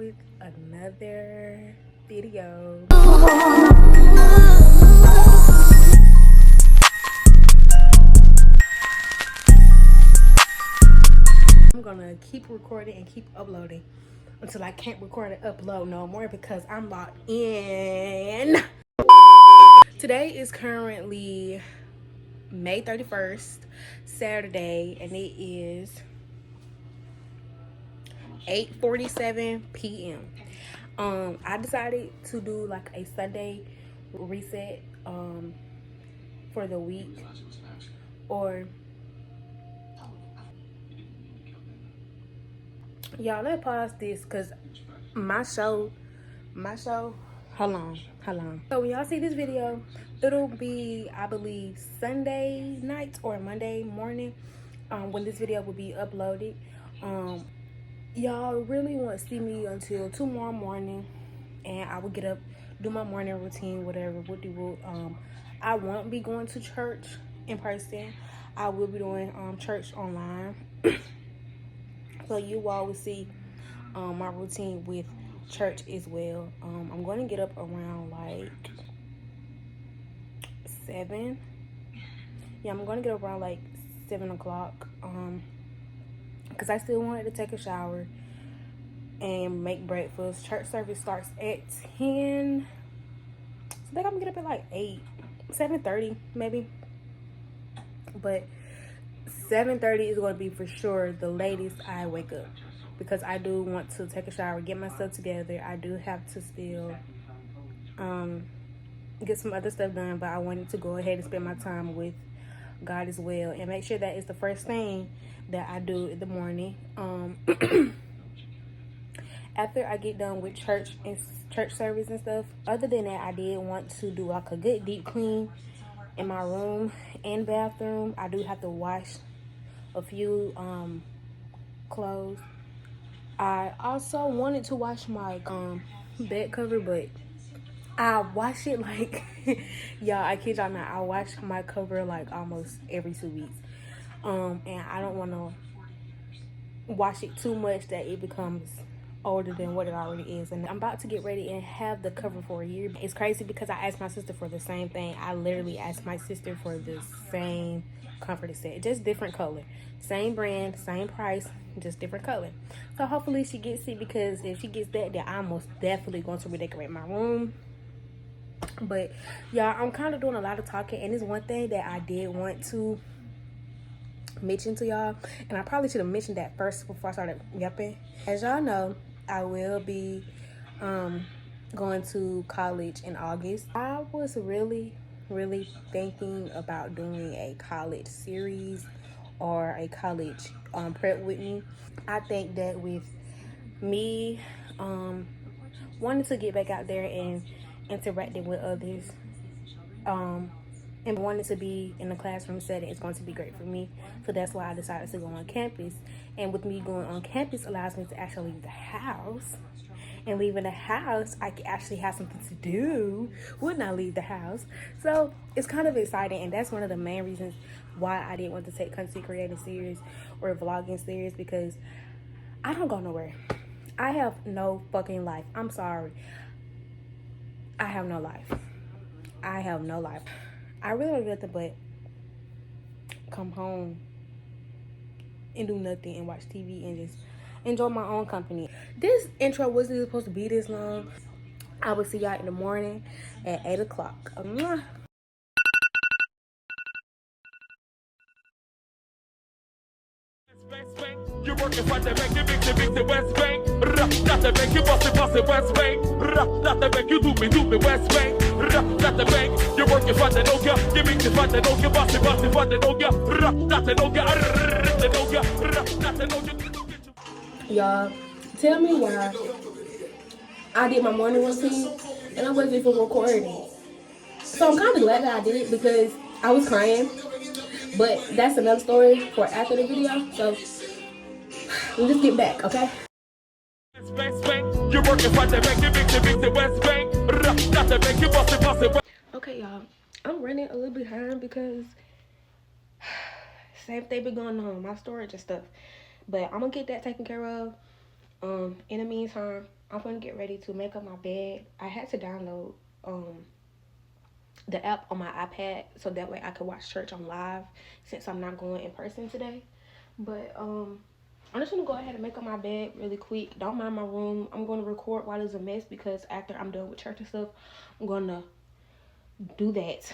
with another video. I'm gonna keep recording and keep uploading until I can't record and upload no more because I'm locked in. Today is currently May 31st, Saturday, and it is 8:47 p.m. I decided to do like a Sunday reset for the week, or y'all, let's pause this because my show hold on. So when y'all see this video, it'll be, I believe, Sunday night or Monday morning when this video will be uploaded. Y'all really won't see me until tomorrow morning, and I will get up, do my morning routine, whatever. I won't be going to church in person. I will be doing church online. So you all will see my routine with church as well. I'm going to get up around like 7. Yeah, I'm going to get up around like 7 o'clock. Because I still wanted to take a shower and make breakfast. Church service starts at 10. So I think I'm gonna get up at like 7:30 maybe. But 7:30 is going to be for sure the latest I wake up, because I do want to take a shower, get my stuff together. I do have to still get some other stuff done, but I wanted to go ahead and spend my time with God as well and make sure that it's the first thing that I do in the morning. After I get done with church service and stuff, other than that, I did want to do like a good deep clean in my room and bathroom. I do have to wash a few clothes. I also wanted to wash my bed cover, but I wash it like y'all, I kid y'all not, I wash my cover like almost every 2 weeks. And I don't want to wash it too much that it becomes older than what it already is. And I'm about to get ready and have the cover for a year. It's crazy because I asked my sister for the same thing. I literally asked my sister for the same comforter set, just different color, same brand, same price, just different color. So hopefully she gets it, because if she gets that, then I'm most definitely going to redecorate my room. But y'all, I'm kind of doing a lot of talking, and it's one thing that I did want to mention to y'all, and I probably should have mentioned that first before I started yapping. As y'all know, I will be going to college in August. I was really thinking about doing a college series or a college prep with me. I think that with me wanting to get back out there and interacting with others, and wanting to be in a classroom setting is going to be great for me. So that's why I decided to go on campus. And with me going on campus allows me to actually leave the house. And leaving the house, I can actually have something to do when I leave the house. So it's kind of exciting, and that's one of the main reasons why I didn't want to take content creating serious or vlogging serious, because I don't go nowhere. I have no fucking life. I'm sorry. I have no life. I really don't do nothing but come home and do nothing and watch TV and just enjoy my own company. This intro wasn't supposed to be this long. I will see y'all in the morning at 8 o'clock. You're working for the bank, you big the West Bank. Not the bank, you bossy West Bank. Not the bank, you do me West Bank. Not the bank, you're working for the Noga. You big the Noga, bossy for the Noga. Not the Noga. Y'all, tell me why I did my morning routine and I wasn't even recording. So I'm kind of glad that I did it, because I was crying. But that's another story for after the video. So we'll just get back, okay? You're working for the bank, you big the West Bank. Not the bank, you bossy. Okay, y'all, I'm running a little behind because same thing been going on, my storage and stuff. But I'm gonna get that taken care of. In the meantime, I'm gonna get ready to make up my bed. I had to download the app on my iPad so that way I could watch church on live since I'm not going in person today. But I'm just gonna go ahead and make up my bed really quick. Don't mind my room. I'm gonna record while it's a mess because after I'm done with church and stuff, I'm gonna do that.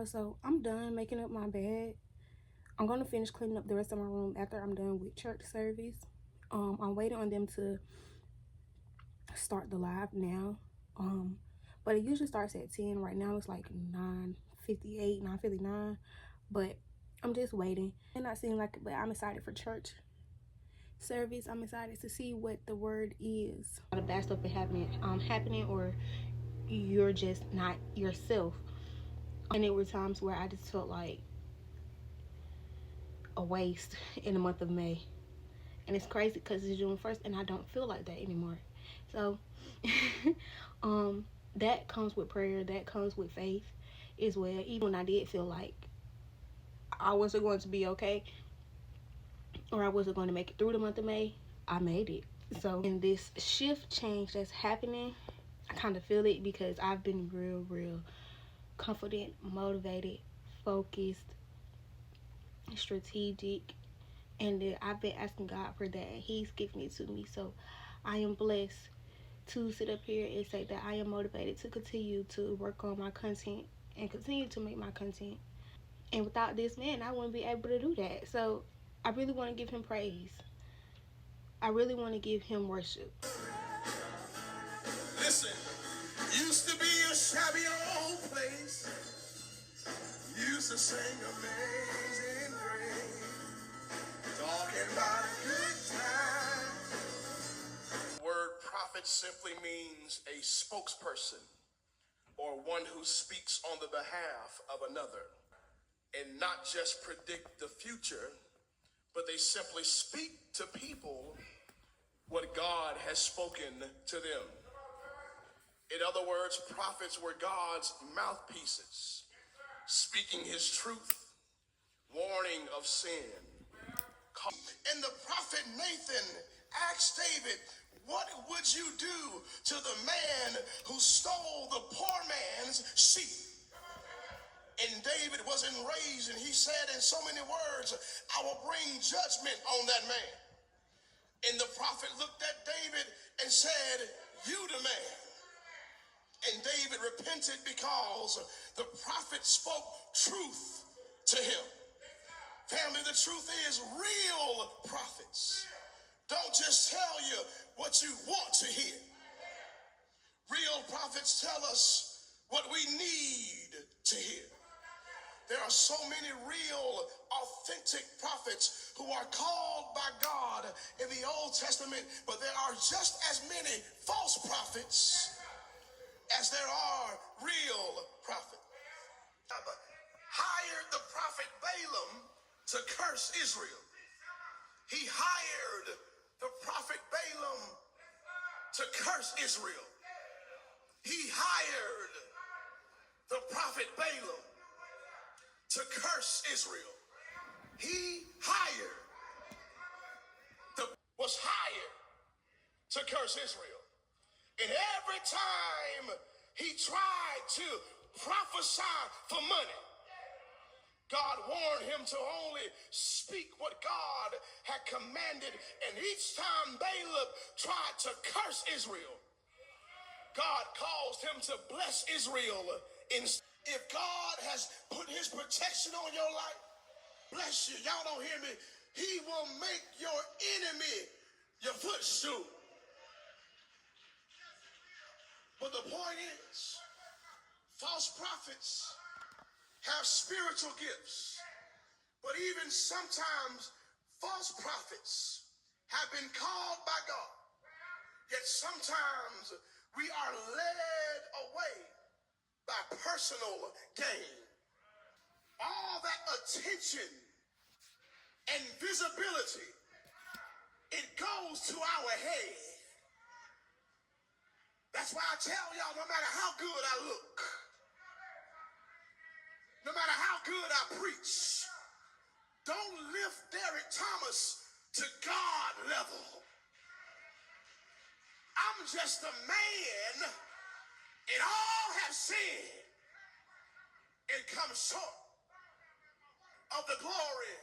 So I'm done making up my bed. I'm gonna finish cleaning up the rest of my room after I'm done with church service. I'm waiting on them to start the live now. But it usually starts at 10. Right now it's like 9:58, 9:59. But I'm just waiting. It not seem like it, but I'm excited for church service. I'm excited to see what the word is. A lot of bad stuff is happening, or you're just not yourself. And there were times where I just felt like a waste in the month of May. And it's crazy because it's June 1st and I don't feel like that anymore. So that comes with prayer, that comes with faith as well. Even when I did feel like I wasn't going to be okay or I wasn't going to make it through the month of May, I made it. So in this shift change that's happening, I kind of feel it because I've been real confident, motivated, focused, strategic, and I've been asking God for that. He's giving it to me. So I am blessed to sit up here and say that I am motivated to continue to work on my content and continue to make my content. And without this man, I wouldn't be able to do that. So I really want to give him praise. I really want to give him worship. Listen, used to be a shabby old place. Used to sing Amazing Grace. Talking about a good time. Word prophet simply means a spokesperson or one who speaks on the behalf of another and not just predict the future, but they simply speak to people what God has spoken to them. In other words, prophets were God's mouthpieces, speaking his truth, warning of sin. And the prophet Nathan asked David, what would you do to the man who stole the poor man's sheep? And David was enraged, and he said in so many words, I will bring judgment on that man. And the prophet looked at David and said, you the man. And David repented because the prophet spoke truth to him. Family, the truth is real prophets don't just tell you what you want to hear. Real prophets tell us what we need to hear. There are so many real, authentic prophets who are called by God in the Old Testament, but there are just as many false prophets as there are real prophets. Hired the prophet Balaam to curse Israel. He hired the prophet Balaam to curse Israel. He hired the prophet Balaam to curse Israel. He hired, was hired to curse Israel. And every time he tried to prophesy for money, God warned him to only speak what God had commanded. And each time Balaam tried to curse Israel, God caused him to bless Israel. If God has put his protection on your life, bless you. Y'all don't hear me. He will make your enemy your footstool. But the point is, false prophets have spiritual gifts. But even sometimes false prophets have been called by God. Yet sometimes we are led away by personal gain. All that attention and visibility, it goes to our head. That's why I tell y'all, no matter how good I look, no matter how good I preach, don't lift Derek Thomas to God level. I'm just a man, and all have sinned and come short of the glory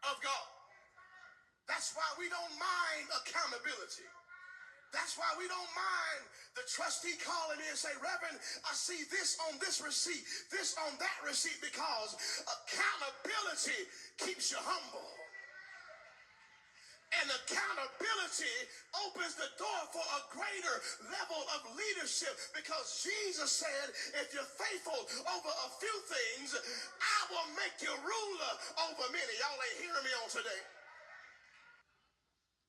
of God. That's why we don't mind accountability. That's why we don't mind the trustee calling in and say, Reverend, I see this on this receipt, this on that receipt, because accountability keeps you humble. And accountability opens the door for a greater level of leadership, because Jesus said, if you're faithful over a few things, I will make you ruler over many. Y'all ain't hearing me on today.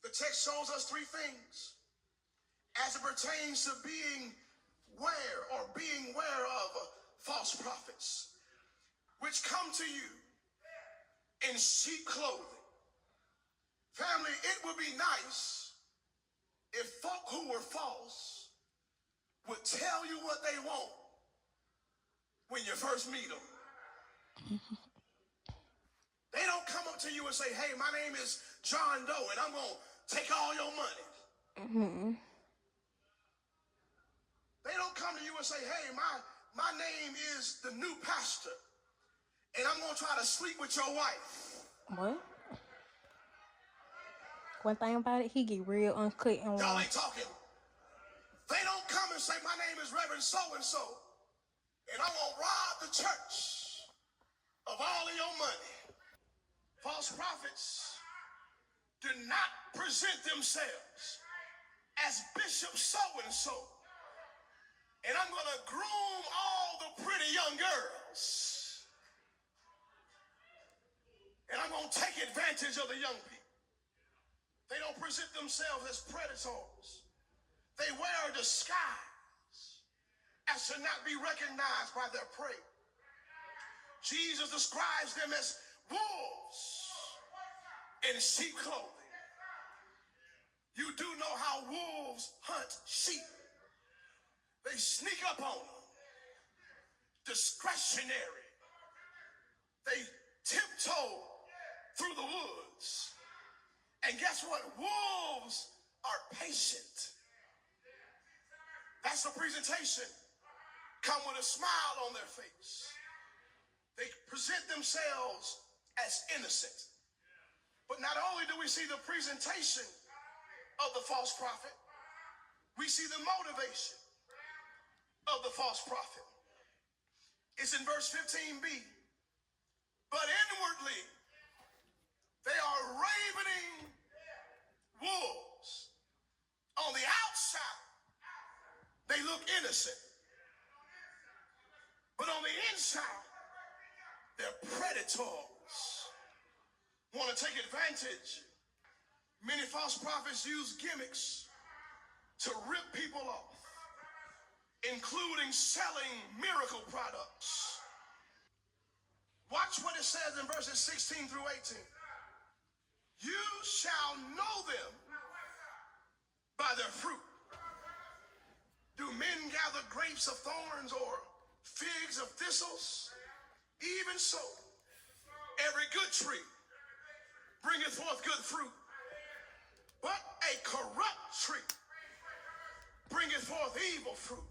The text shows us three things as it pertains to being aware of false prophets, which come to you in sheep clothing. Family, it would be nice if folk who were false would tell you what they want when you first meet them. They don't come up to you and say, hey, my name is John Doe, and I'm going to take all your money. Mm-hmm. They don't come to you and say, hey, my name is the new pastor, and I'm going to try to sleep with your wife. What? One thing about it, he get real uncut and Y'all raw. ain't talking. They don't come and say, my name is Reverend so-and-so, and I'm going to rob the church of all of your money. False prophets do not present themselves as Bishop so-and-so, and I'm going to groom all the pretty young girls, and I'm going to take advantage of the young people. They don't present themselves as predators. They wear a disguise as to not be recognized by their prey. Jesus describes them as wolves in sheep clothing. You do know how wolves hunt sheep. They sneak up on them. Discretionary. They tiptoe through the woods. And guess what? Wolves are patient. That's the presentation. Come with a smile on their face. They present themselves as innocent. But not only do we see the presentation of the false prophet, we see the motivation of the false prophet. It's in verse 15b. But inwardly, they are ravening wolves. On the outside, they look innocent. But on the inside, they're predators. Want to take advantage. Many false prophets use gimmicks to rip people off, including selling miracle products. Watch what it says in verses 16 through 18. You shall know them by their fruit. Do men gather grapes of thorns or figs of thistles? Even so, every good tree bringeth forth good fruit, but a corrupt tree bringeth forth evil fruit.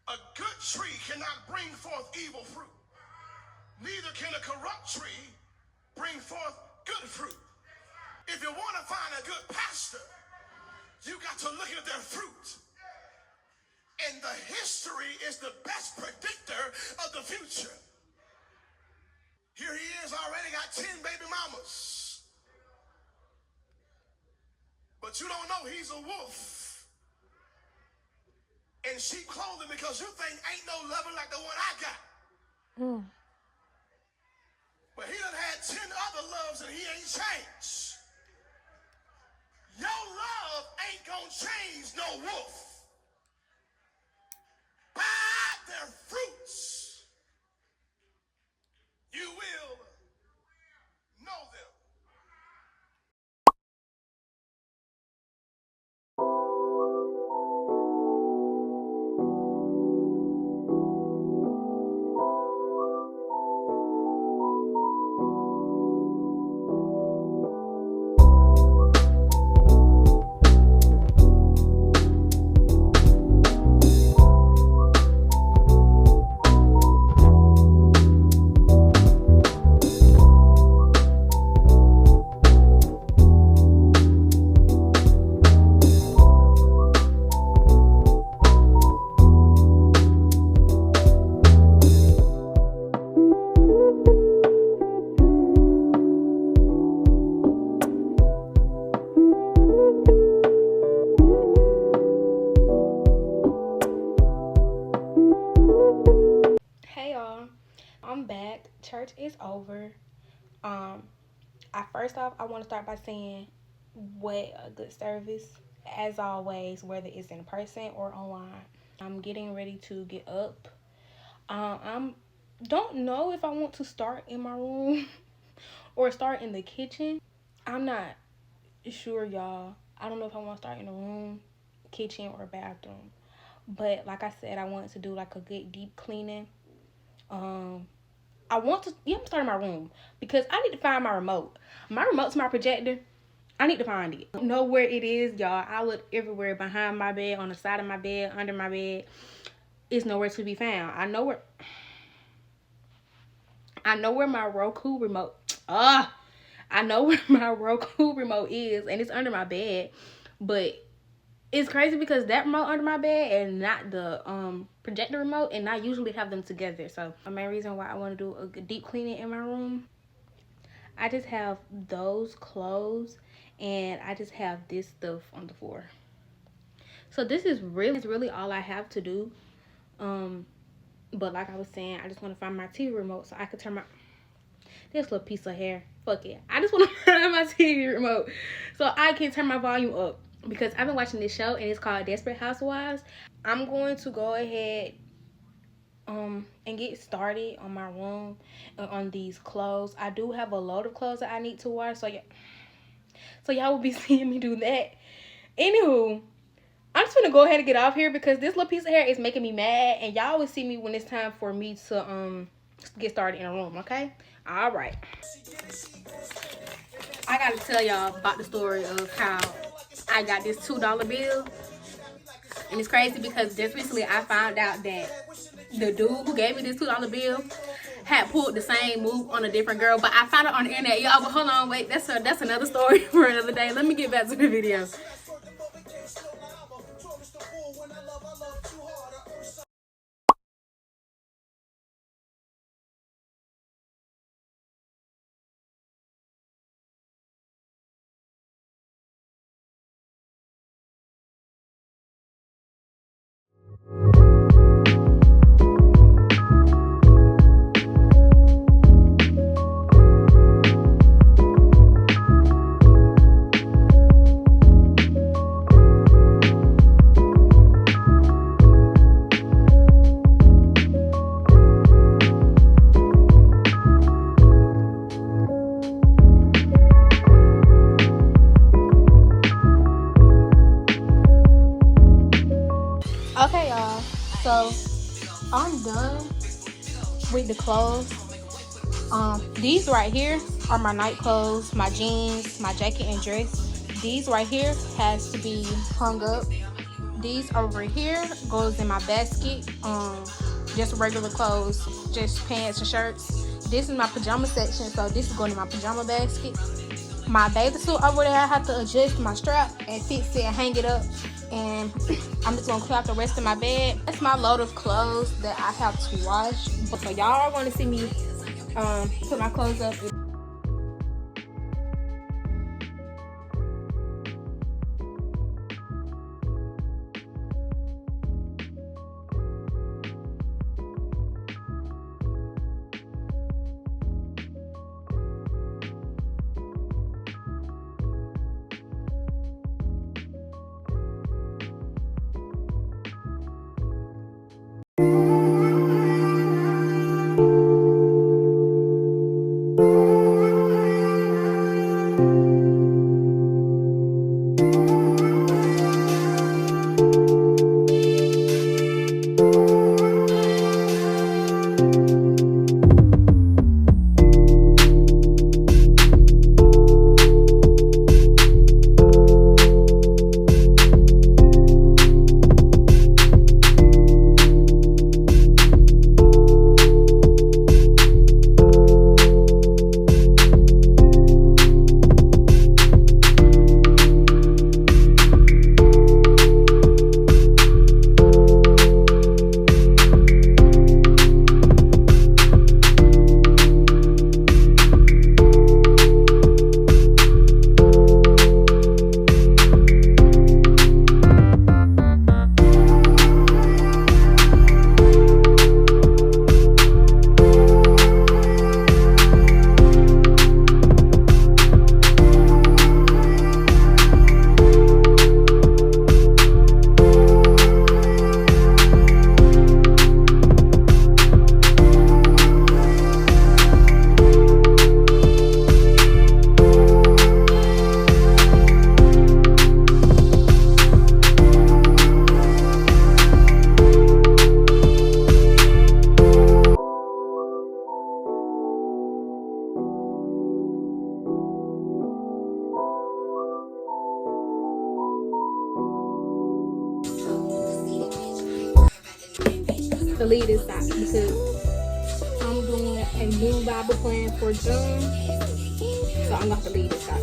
A good tree cannot bring forth evil fruit. Neither can a corrupt tree bring forth good fruit. If you want to find a good pastor, you got to look at their fruit. And the history is the best predictor of the future. Here he is, already got 10 baby mamas. But you don't know he's a wolf in sheep clothing because you think ain't no loving like the one I got. But he done had 10 other loves and he ain't changed. Your love ain't gonna change no wolf. By their fruits, you will know them. I'm back. Church is over. First off, I want to start by saying what a good service. As always, whether it's in person or online. I'm getting ready to get up. I don't know if I want to start in my room or start in the kitchen. I'm not sure, y'all. I don't know if I want to start in the room, kitchen, or bathroom. But like I said, I want to do like a good deep cleaning. I'm starting my room because I need to find my remote. My remote's my projector. I need to find it. I don't know where it is, y'all. I look everywhere, behind my bed, on the side of my bed, under my bed. It's nowhere to be found. I know where my Roku remote. I know where my Roku remote is, and it's under my bed. But it's crazy because that remote under my bed and not the projector remote, and I usually have them together. So the main reason why I want to do a deep cleaning in my room, I just have those clothes and I just have this stuff on the floor. So this is really all I have to do. But like I was saying, I just want to find my TV remote so I could turn my this little piece of hair. Fuck it. I just want to find my TV remote so I can turn my volume up. Because I've been watching this show and it's called Desperate Housewives. I'm going to go ahead and get started on my room and on these clothes. I do have a load of clothes that I need to wash, so y'all will be seeing me do that. Anywho, I'm just gonna go ahead and get off here because this little piece of hair is making me mad, and y'all will see me when it's time for me to get started in a room. Okay, all right. I gotta tell y'all about the story of how I got this $2 bill. And it's crazy because just recently I found out that the dude who gave me this $2 bill had pulled the same move on a different girl. But I found it on the internet. Y'all, but hold on, wait. That's another story for another day. Let me get back to the video. Okay, y'all, so I'm done with the clothes. These right here are my night clothes, my jeans, my jacket and dress. These right here has to be hung up. These over here goes in my basket. Just regular clothes, just pants and shirts. This is my pajama section, so this is going in my pajama basket. My bathing suit over there, I have to adjust my strap and fix it and hang it up. And I'm just gonna clear out the rest of my bed. That's my load of clothes that I have to wash. So y'all are gonna see me put my clothes up. To leave this out because I'm doing a new Bible plan for June, so I'm gonna have to leave this out.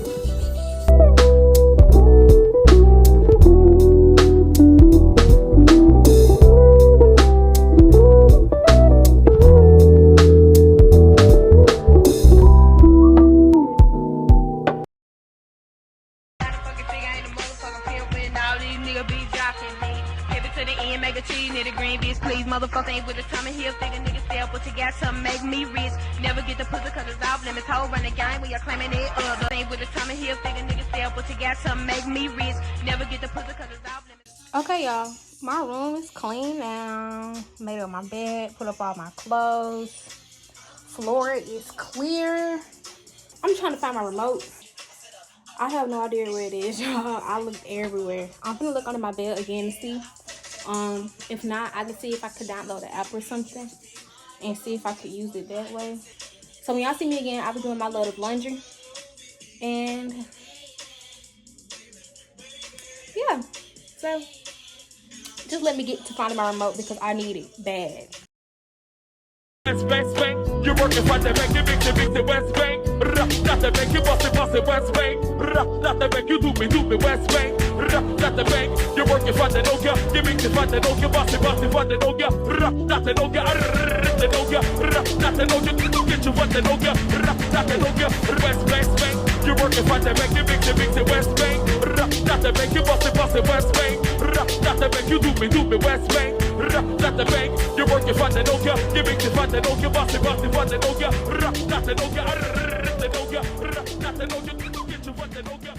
Motherfucker ain't with the time and he'll figure niggas sell, but you got something make me rich. Never get the pussy cause it's off limits. Whole run the game when you're claiming it other. Ain't with the time and he'll figure niggas sell, but you got something make me rich. Never get the pussy cause it's off limits. Okay, y'all, my room is clean now. Made up my bed, put up all my clothes. Floor is clear. I'm trying to find my remote. I have no idea where it is, y'all. I looked everywhere. I'm gonna look under my bed again to see. If not, I can see if I could download an app or something and see if I could use it that way. So when y'all see me again, I'll be doing my load of laundry. And yeah, so just let me get to finding my remote because I need it bad. West Bank, you're working for the bank, you big the West Bank. Not the bank, you boss it West Bank. Not the bank, you do me West Bank. Not the bank, you're working for the Nokia, you big the Nokia, boss it for the Nokia. Not the Nokia, the Nokia, not the Nokia, get you what the Nokia. Not the Nokia, West Bank, you're working for the bank, you big the West Bank. Not the bank, you boss it West Bank. Not the bank, you do me West Bank. Not the bank, you're working for the Nokia, you big the Nokia, boss it for the Nokia. Not the Nokia, the Nokia, not the Nokia, get you what the Nokia.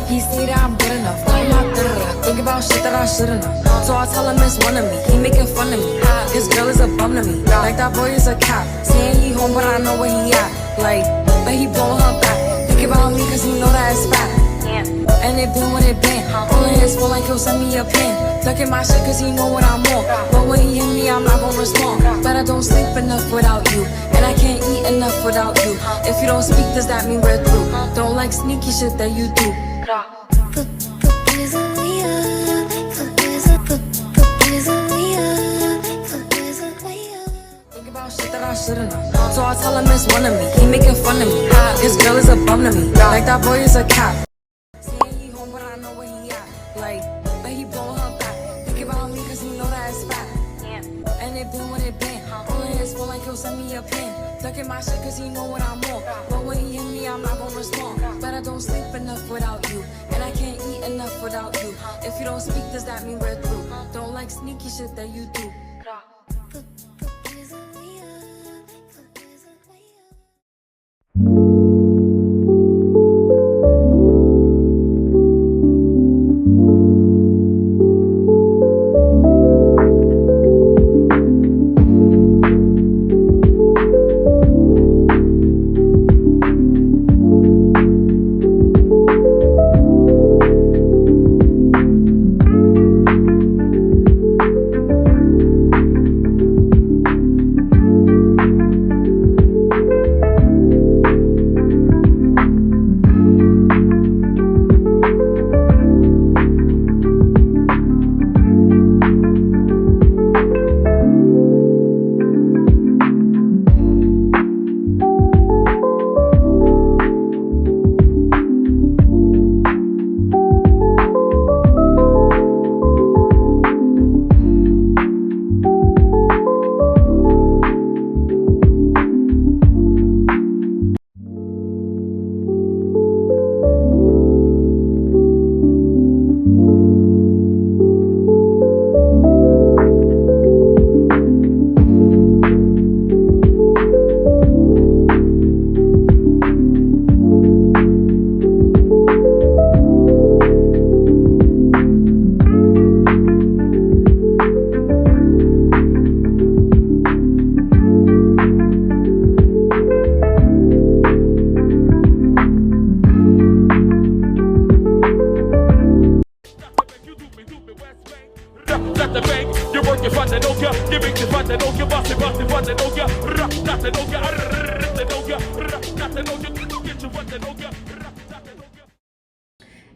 He see that I'm good enough, I'm not good enough. Think about shit that I shouldn't have. So I tell him it's one of me, he making fun of me. His girl is a bum to me, like that boy is a cop. Saying he home but I know where he at. Like, but he blowing her back. Think about me cause he know that it's fat. And it been what it been. All in his phone like he'll send me a pin. Look at my shit cause he know what I'm on. But when he hit me, I'm not gonna respond. But I don't sleep enough without you. And I can't eat enough without you. If you don't speak, does that mean we're through? Don't like sneaky shit that you do. Think about shit that I shouldn't know. So I tell him it's one of me. He making fun of me. This girl is a bum to me. Like that boy is a cat. Saying he home, but I know where he at. Like, but he blowing her back. Think about me cause he know that it's fat. And it been what it been. All in his phone like he'll send me a pin. Look at my shit cause he know what I'm on. But when he hit me, I'm not gonna respond. But I don't sleep enough without you. And I can't eat enough without you. If you don't speak, does that mean we're through? Don't like sneaky shit that you do.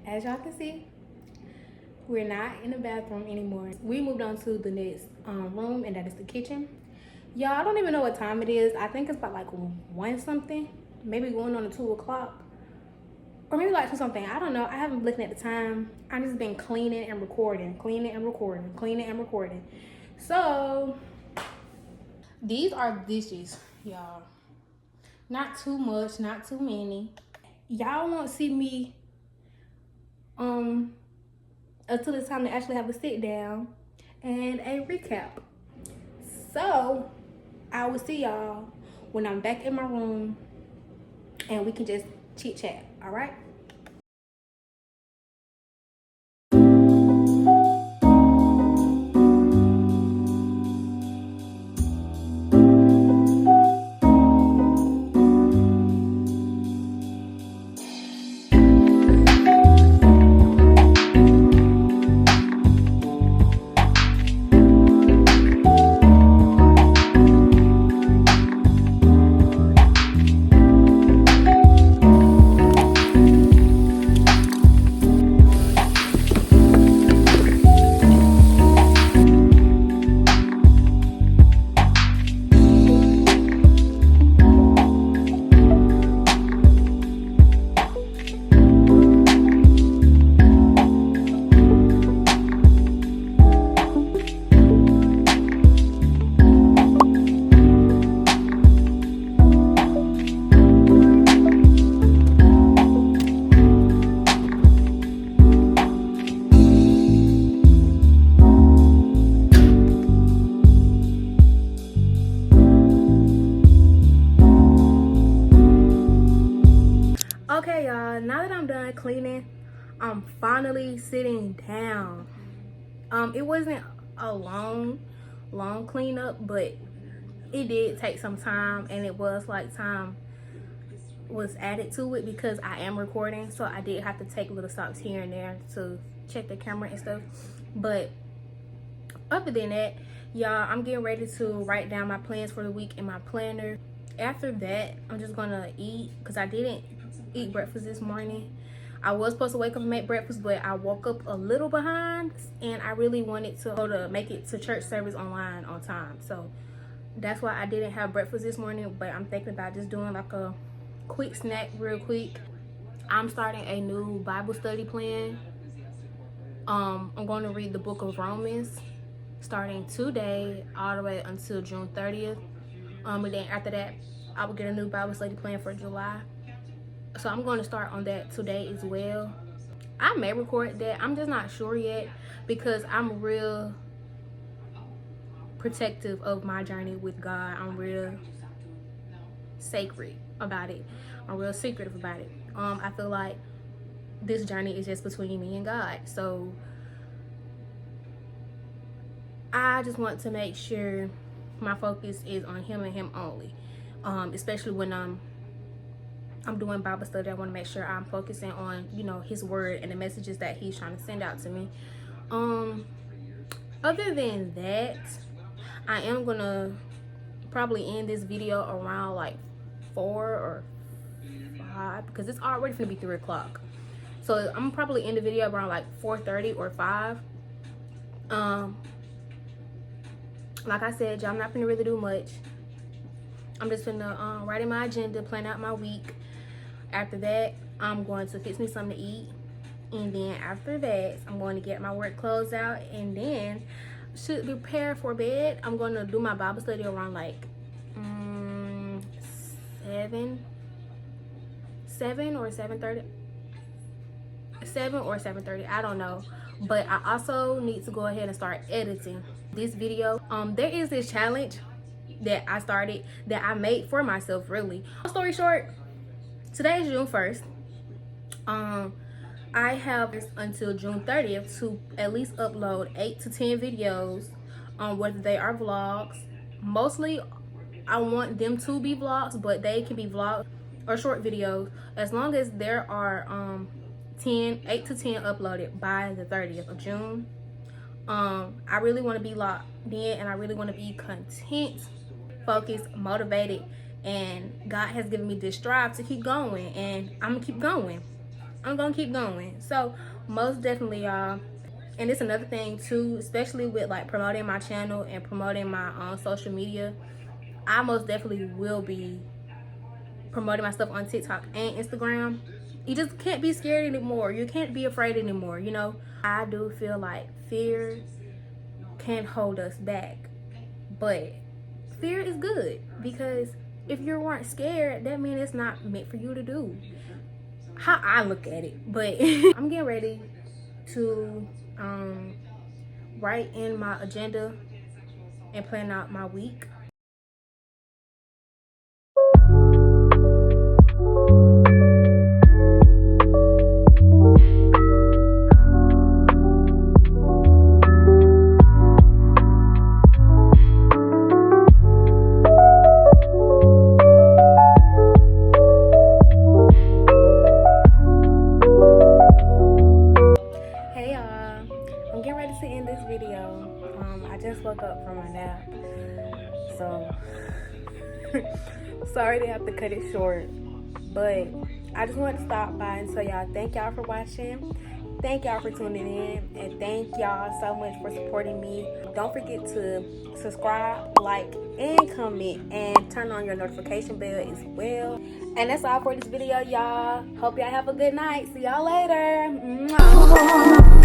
As y'all can see, we're not in the bathroom anymore. We moved on to the next room, and that is the kitchen. Y'all, I don't even know what time it is. I think it's about like 1 something, maybe going on to 2 o'clock, or maybe like 2 something. I don't know. I haven't been looking at the time. I've just been cleaning and recording, cleaning and recording, cleaning and recording. So these are dishes, y'all. Not too much, not too many. Y'all won't see me until it's time to actually have a sit down and a recap. So I will see y'all when I'm back in my room and we can just chit chat. All right. Okay, y'all, now that I'm done cleaning, I'm finally sitting down. It wasn't a long cleanup, but it did take some time, and it was like time was added to it because I am recording, so I did have to take little stops here and there to check the camera and stuff. But other than that, y'all, I'm getting ready to write down my plans for the week in my planner. After that, I'm just gonna eat because I didn't eat breakfast this morning. I was supposed to wake up and make breakfast, but I woke up a little behind, and I really wanted to go to make it to church service online on time. So that's why I didn't have breakfast this morning, but I'm thinking about just doing like a quick snack real quick. I'm starting a new Bible study plan. I'm going to read the book of Romans starting today all the way until June 30th. And then after that, I will get a new Bible study plan for July. So I'm going to start on that today as well. I may record that. I'm just not sure yet because I'm real protective of my journey with God. I'm real sacred about it. I'm real secretive about it. I feel like this journey is just between me and God. So I just want to make sure my focus is on him and him only. Especially when I'm doing Bible study, I want to make sure I'm focusing on, you know, his word and the messages that he's trying to send out to me. Other than that, I am gonna probably end this video around like 4 or 5 because it's already gonna be 3 o'clock. So I'm probably end the video around like 4:30 or 5. Like I said, y'all, I'm not gonna really do much. I'm just gonna write in my agenda, plan out my week. After that, I'm going to fix me something to eat, and then after that, I'm going to get my work clothes out, and then should prepare for bed. I'm going to do my Bible study around like 7 or 7:30. 7 or 7:30, I don't know. But I also need to go ahead and start editing this video. There is this challenge that I started, that I made for myself, really. Long story short, today is June 1st. I have until June 30th to at least upload 8 to 10 videos, whether they are vlogs. Mostly I want them to be vlogs, but they can be vlogs or short videos, as long as there are 8 to 10 uploaded by the 30th of June. I really want to be locked in, and I really want to be content, focused, motivated, and God has given me this drive to keep going, and I'm gonna keep going. I'm gonna keep going. So most definitely, y'all, and it's another thing too, especially with like promoting my channel and promoting my social media, I most definitely will be promoting my stuff on TikTok and Instagram. You just can't be scared anymore. You can't be afraid anymore, you know. I do feel like fear can hold us back, but fear is good, because if you weren't scared, that means it's not meant for you to do. How I look at it. But I'm getting ready to write in my agenda and plan out my week. Woke up from a nap, so sorry to have to cut it short, but I just wanted to stop by and tell y'all thank y'all for watching, thank y'all for tuning in, and thank y'all so much for supporting me. Don't forget to subscribe, like, and comment, and turn on your notification bell as well. And that's all for this video, y'all. Hope y'all have a good night. See y'all later. Mwah.